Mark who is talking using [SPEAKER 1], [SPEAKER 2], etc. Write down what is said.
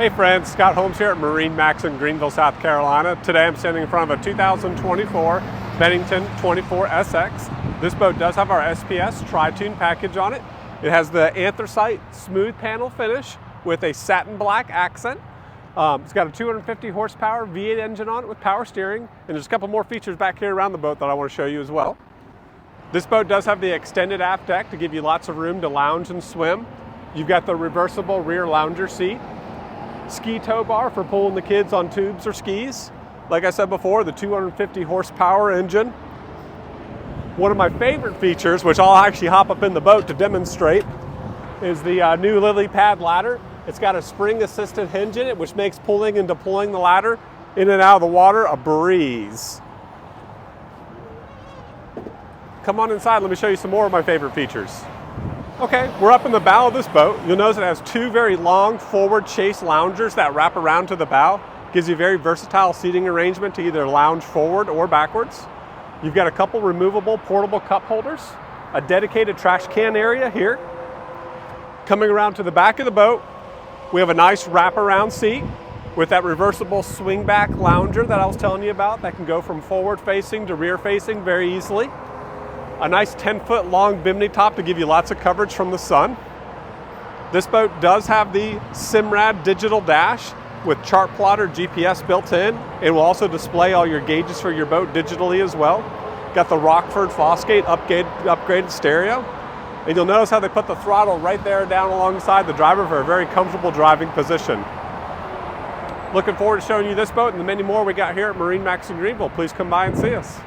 [SPEAKER 1] Hey friends, Scott Holmes here at MarineMax in Greenville, South Carolina. Today I'm standing in front of a 2024 Bennington 24SX. This boat does have our SPS tri-tune package on it. It has the anthracite smooth panel finish with a satin black accent. It's got a 250 horsepower V8 engine on it with power steering, and there's a couple more features back here around the boat that I want to show you as well. This boat does have the extended aft deck to give you lots of room to lounge and swim. You've got the reversible rear lounger seat. Ski tow bar for pulling the kids on tubes or skis. Like I said before, the 250 horsepower engine. One of my favorite features, which I'll actually hop up in the boat to demonstrate, is the new lily pad ladder. It's got a spring assisted hinge in it, which makes pulling and deploying the ladder in and out of the water a breeze. Come on inside, let me show you some more of my favorite features. Okay, we're up in the bow of this boat. You'll notice it has two very long forward chase loungers that wrap around to the bow. Gives you a very versatile seating arrangement to either lounge forward or backwards. You've got a couple removable portable cup holders, a dedicated trash can area here. Coming around to the back of the boat, we have a nice wraparound seat with that reversible swing back lounger that I was telling you about that can go from forward facing to rear facing very easily. A nice 10-foot long bimini top to give you lots of coverage from the sun. This boat does have the Simrad digital dash with chart plotter GPS built in. It will also display all your gauges for your boat digitally as well. Got the Rockford Fosgate upgraded stereo. And you'll notice how they put the throttle right there down alongside the driver for a very comfortable driving position. Looking forward to showing you this boat and the many more we got here at MarineMax in Greenville. Please come by and see us.